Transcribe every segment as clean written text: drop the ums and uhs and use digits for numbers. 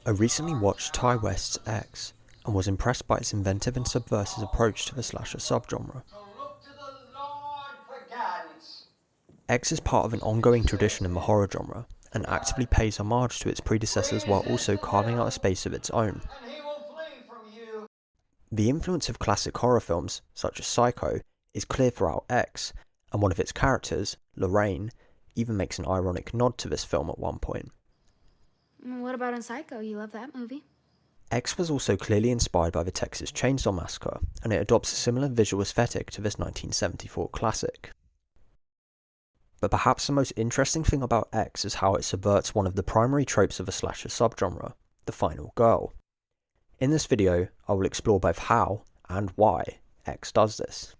I recently watched Ty West's X and was impressed by its inventive and subversive approach to the slasher subgenre. X is part of an ongoing tradition in the horror genre and actively pays homage to its predecessors while also carving out a space of its own. The influence of classic horror films, such as Psycho, is clear throughout X, and one of its characters, Lorraine, even makes an ironic nod to this film at one point. What about in Psycho? You love that movie. X was also clearly inspired by the Texas Chainsaw Massacre, and it adopts a similar visual aesthetic to this 1974 classic. But perhaps the most interesting thing about X is how it subverts one of the primary tropes of the slasher subgenre, the final girl. In this video, I will explore both how and why X does this.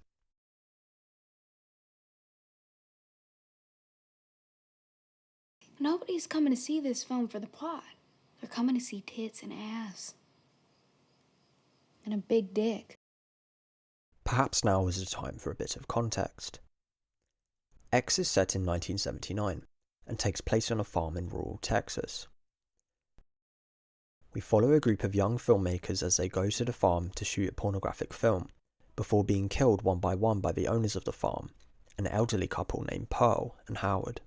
Nobody's coming to see this film for the plot. They're coming to see tits and ass. And a big dick. Perhaps now is the time for a bit of context. X is set in 1979 and takes place on a farm in rural Texas. We follow a group of young filmmakers as they go to the farm to shoot a pornographic film, before being killed one by the owners of the farm, an elderly couple named Pearl and Howard.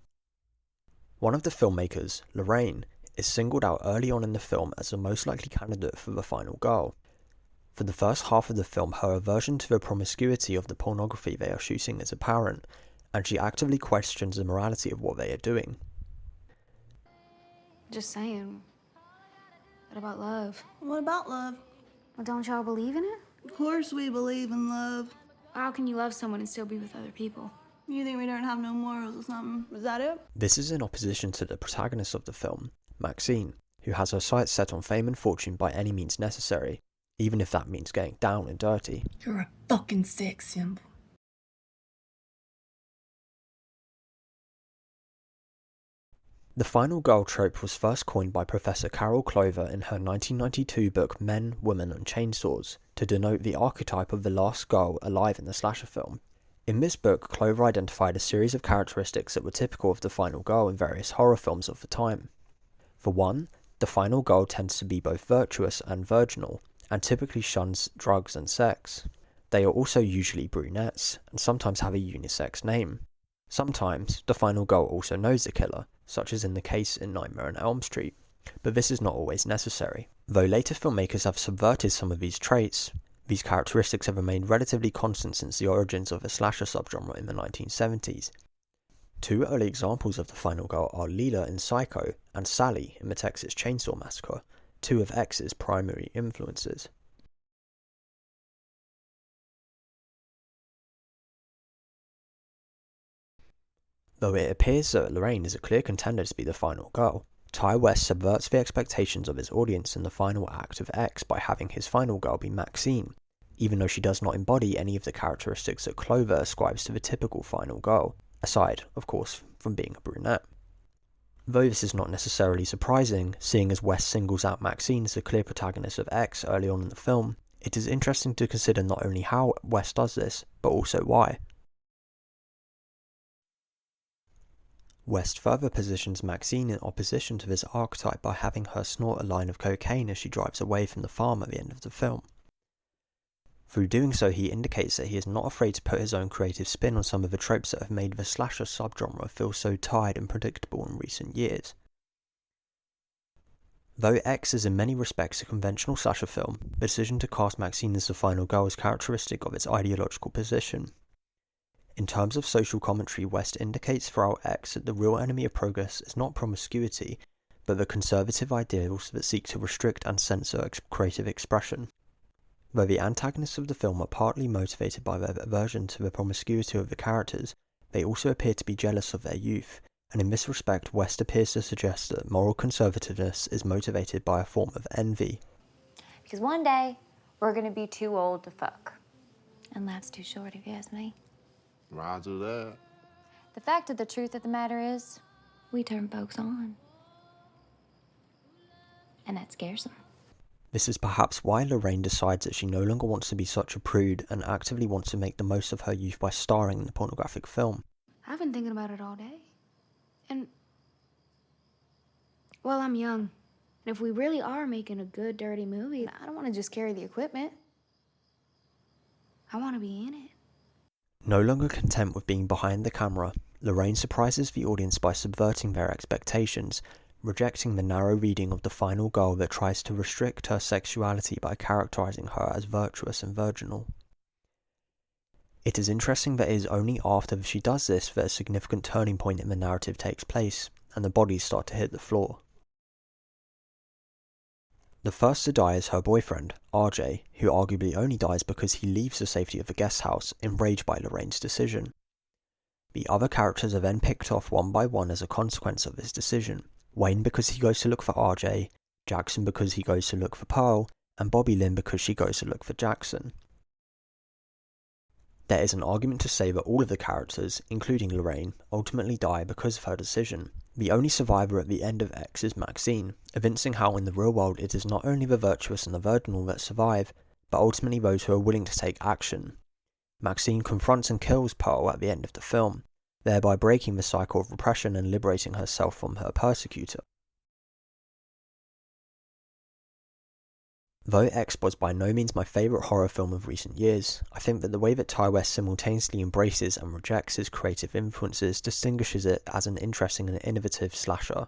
One of the filmmakers, Lorraine, is singled out early on in the film as the most likely candidate for the final girl. For the first half of the film, her aversion to the promiscuity of the pornography they are shooting is apparent, and she actively questions the morality of what they are doing. Just saying. What about love? What about love? Well, don't y'all believe in it? Of course we believe in love. How can you love someone and still be with other people? You think we don't have no morals or something? Is that it? This is in opposition to the protagonist of the film, Maxine, who has her sights set on fame and fortune by any means necessary, even if that means getting down and dirty. You're a fucking sex symbol. The final girl trope was first coined by Professor Carol Clover in her 1992 book Men, Women and Chainsaws to denote the archetype of the last girl alive in the slasher film. In this book, Clover identified a series of characteristics that were typical of the final girl in various horror films of the time. For one, the final girl tends to be both virtuous and virginal, and typically shuns drugs and sex. They are also usually brunettes, and sometimes have a unisex name. Sometimes, the final girl also knows the killer, such as in the case in Nightmare on Elm Street, but this is not always necessary. Though later filmmakers have subverted some of these traits, these characteristics have remained relatively constant since the origins of the slasher subgenre in the 1970s. Two early examples of the final girl are Leela in Psycho and Sally in the Texas Chainsaw Massacre, two of X's primary influences. Though it appears that Lorraine is a clear contender to be the final girl, Ty West subverts the expectations of his audience in the final act of X by having his final girl be Maxine, even though she does not embody any of the characteristics that Clover ascribes to the typical final girl, aside, of course, from being a brunette. Though this is not necessarily surprising, seeing as West singles out Maxine as the clear protagonist of X early on in the film, it is interesting to consider not only how West does this, but also why. West further positions Maxine in opposition to this archetype by having her snort a line of cocaine as she drives away from the farm at the end of the film. Through doing so, he indicates that he is not afraid to put his own creative spin on some of the tropes that have made the slasher subgenre feel so tired and predictable in recent years. Though X is in many respects a conventional slasher film, the decision to cast Maxine as the final girl is characteristic of its ideological position. In terms of social commentary, West indicates throughout X that the real enemy of progress is not promiscuity, but the conservative ideals that seek to restrict and censor creative expression. Though the antagonists of the film are partly motivated by their aversion to the promiscuity of the characters, they also appear to be jealous of their youth, and in this respect West appears to suggest that moral conservativeness is motivated by a form of envy. Because one day, we're gonna be too old to fuck. And life's too short, if you ask me. Roger that. The fact of the truth of the matter is, We turn folks on. And that scares them. This is perhaps why Lorraine decides that she no longer wants to be such a prude and actively wants to make the most of her youth by starring in the pornographic film. I've been thinking about it all day. And, well, I'm young. And if we really are making a good, dirty movie, I don't want to just carry the equipment. I want to be in it. No longer content with being behind the camera, Lorraine surprises the audience by subverting their expectations, rejecting the narrow reading of the final girl that tries to restrict her sexuality by characterizing her as virtuous and virginal. It is interesting that it is only after she does this that a significant turning point in the narrative takes place, and the bodies start to hit the floor. The first to die is her boyfriend, RJ, who arguably only dies because he leaves the safety of the guest house, enraged by Lorraine's decision. The other characters are then picked off one by one as a consequence of this decision. Wayne because he goes to look for RJ, Jackson because he goes to look for Pearl, and Bobby Lynn because she goes to look for Jackson. There is an argument to say that all of the characters, including Lorraine, ultimately die because of her decision. The only survivor at the end of X is Maxine, evincing how in the real world it is not only the virtuous and the virginal that survive, but ultimately those who are willing to take action. Maxine confronts and kills Pearl at the end of the film, thereby breaking the cycle of repression and liberating herself from her persecutor. Though X was by no means my favourite horror film of recent years, I think that the way that Ty West simultaneously embraces and rejects his creative influences distinguishes it as an interesting and innovative slasher.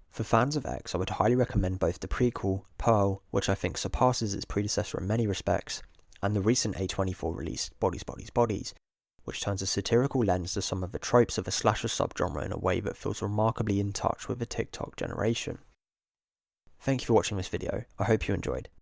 For fans of X, I would highly recommend both the prequel, Pearl, which I think surpasses its predecessor in many respects, and the recent A24 release, Bodies, Bodies, Bodies, which turns a satirical lens to some of the tropes of a slasher subgenre in a way that feels remarkably in touch with the TikTok generation. Thank you for watching this video, I hope you enjoyed.